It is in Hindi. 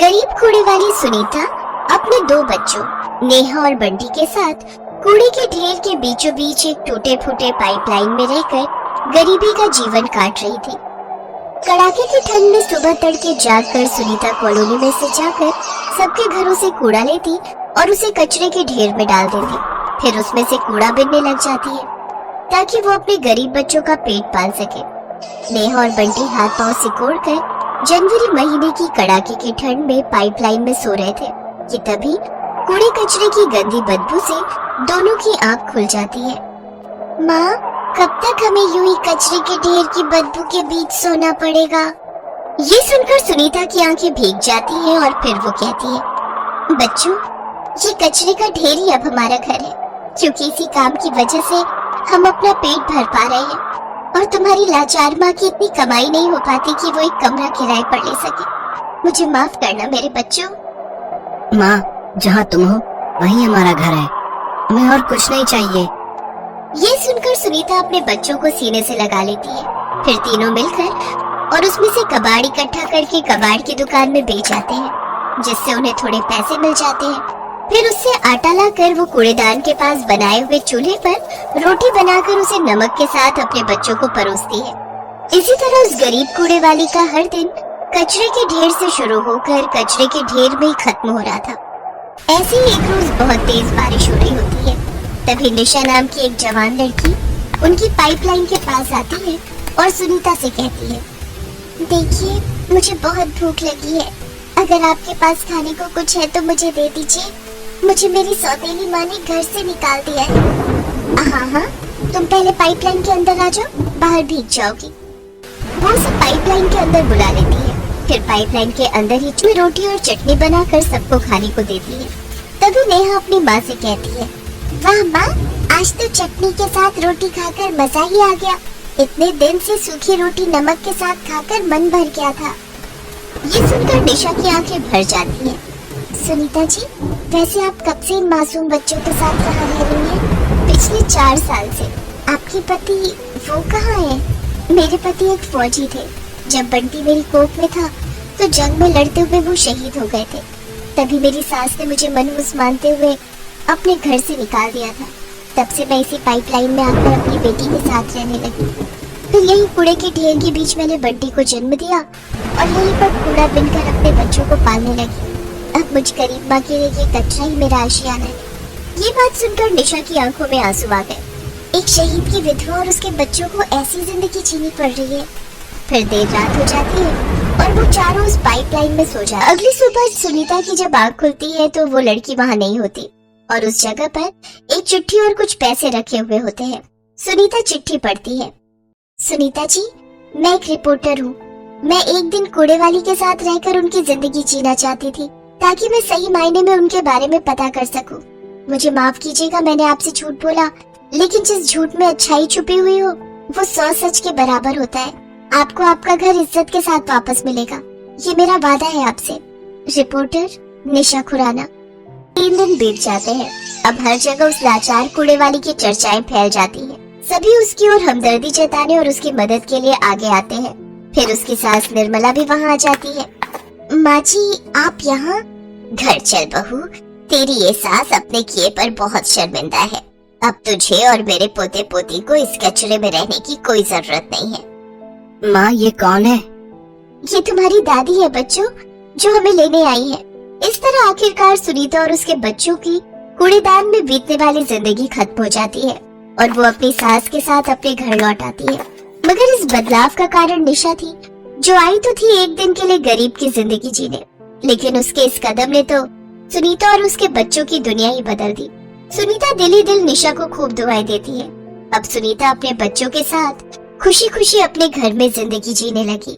गरीब कूड़े वाली सुनीता अपने दो बच्चों नेहा और बंटी के साथ कूड़े के ढेर के बीचों बीच एक टूटे फूटे पाइपलाइन में रहकर गरीबी का जीवन काट रही थी। कड़ाके की ठंड में सुबह तड़के जागकर सुनीता कॉलोनी में से जाकर सबके घरों से कूड़ा लेती और उसे कचरे के ढेर में डाल देती। फिर उसमें से कूड़ा बिनने लग जाती है ताकि वो अपने गरीब बच्चों का पेट पाल सके। नेहा और बंटी हाथ पांव सिकोड़कर जनवरी महीने की कड़ाके की ठंड में पाइपलाइन में सो रहे थे कि तभी कूड़े कचरे की गंदी बदबू से दोनों की आंख खुल जाती है। माँ, कब तक हमें यूं ही कचरे के ढेर की बदबू के बीच सोना पड़ेगा? ये सुनकर सुनीता की आंखें भीग जाती हैं और फिर वो कहती है, बच्चों, ये कचरे का ढेर ही अब हमारा घर है, क्योंकि इसी काम की वजह से हम अपना पेट भर पा रहे हैं और तुम्हारी लाचार माँ की इतनी कमाई नहीं हो पाती कि वो एक कमरा किराए पर ले सके। मुझे माफ करना मेरे बच्चों। माँ, जहाँ तुम हो वही हमारा घर है, हमें और कुछ नहीं चाहिए। ये सुनकर सुनीता अपने बच्चों को सीने से लगा लेती है। फिर तीनों मिलकर और उसमें से कबाड़ इकट्ठा करके कबाड़ की दुकान में बेच आते हैं, जिससे उन्हें थोड़े पैसे मिल जाते हैं। फिर उससे आटा लाकर वो कूड़ेदान के पास बनाए हुए चूल्हे पर रोटी बनाकर उसे नमक के साथ अपने बच्चों को परोसती है। इसी तरह उस गरीब कूड़े वाली का हर दिन कचरे के ढेर से शुरू होकर कचरे के ढेर में ही खत्म हो रहा था। ऐसे ही एक रोज बहुत तेज बारिश हो रही होती है। तभी निशा नाम की एक जवान लड़की उनकी पाइपलाइन के पास आती है और सुनीता से कहती है, देखिए, मुझे बहुत भूख लगी है, अगर आपके पास खाने को कुछ है तो मुझे दे दीजिए। मुझे मेरी सौतेली माँ ने घर से निकाल दिया है। हाँ, तुम पहले पाइपलाइन के अंदर आ जाओ, बाहर भीग जाओगी। वो उसे पाइपलाइन के अंदर बुला लेती है। फिर पाइपलाइन के अंदर ही रोटी और चटनी बनाकर सबको खाने को देती है। तभी नेहा अपनी माँ से कहती है, वाह माँ, आज तो चटनी के साथ रोटी खाकर मजा ही आ गया। इतने दिन से सूखी रोटी नमक के साथ खाकर मन भर गया था। ये सुनकर निशा की आंखें भर जाती हैं। सुनीता जी, वैसे आप कब से इन मासूम बच्चों के साथ यहाँ रह रही हैं? पिछले 4 साल से। आपके पति वो कहाँ है? मेरे पति एक फौजी थे। जब बंटी मेरी कोख में था तो जंग में लड़ते हुए वो शहीद हो गए थे। तभी मेरी सास ने मुझे मनहूस मानते हुए अपने घर से निकाल दिया था। तब से मैं इसी पाइपलाइन में आकर अपनी बेटी के साथ रहने लगी। फिर यही कूड़े के ढेर के बीच मैंने बंटी को जन्म दिया और यहीं पर कूड़ा बिनकर अपने बच्चों को पालने लगी। अब मुझ गरीब माँ के लिए ये कचरा ही मेरा आशियाना है। ये बात सुनकर निशा की आंखों में आंसू आ गए। एक शहीद की विधवा और उसके बच्चों को ऐसी जिंदगी जीनी पड़ रही है। फिर देर रात हो जाती है और वो चारों उस पाइपलाइन में सो जाते। अगली सुबह सुनीता की जब आँख खुलती है तो वो लड़की वहाँ नहीं होती और उस जगह पर एक चिट्ठी और कुछ पैसे रखे हुए होते हैं। सुनीता चिट्ठी पढ़ती है। सुनीता जी, मैं एक रिपोर्टर हूँ। मैं एक दिन कूड़े वाली के साथ रहकर उनकी जिंदगी जीना चाहती थी ताकि मैं सही मायने में उनके बारे में पता कर सकूं। मुझे माफ कीजिएगा, मैंने आपसे झूठ बोला, लेकिन जिस झूठ में अच्छाई छुपी हुई हो वो 100 सच के बराबर होता है। आपको आपका घर इज्जत के साथ वापस मिलेगा, ये मेरा वादा है आपसे। रिपोर्टर निशा खुराना। 3 दिन बीत जाते हैं। अब हर जगह उस लाचार कूड़े वाली की चर्चाएं फैल जाती हैं। सभी उसकी ओर हमदर्दी जताने और उसकी मदद के लिए आगे आते हैं। फिर उसकी सास निर्मला भी वहाँ आ जाती है। माँ जी, आप यहाँ? घर चल बहू, तेरी ये सास अपने किए पर बहुत शर्मिंदा है। अब तुझे और मेरे पोते पोती को इस कचरे में रहने की कोई जरूरत नहीं है। माँ, ये कौन है? ये तुम्हारी दादी है बच्चों, जो हमें लेने आई है। इस तरह आखिरकार सुनीता और उसके बच्चों की कूड़ेदान में बीतने वाली जिंदगी खत्म हो जाती है और वो अपनी सास के साथ अपने घर लौट आती है। मगर इस बदलाव का कारण निशा थी, जो आई तो थी एक दिन के लिए गरीब की जिंदगी जीने, लेकिन उसके इस कदम ने तो सुनीता और उसके बच्चों की दुनिया ही बदल दी। सुनीता दिल ही दिल निशा को खूब दुआएं देती है। अब सुनीता अपने बच्चों के साथ खुशी खुशी अपने घर में जिंदगी जीने लगी।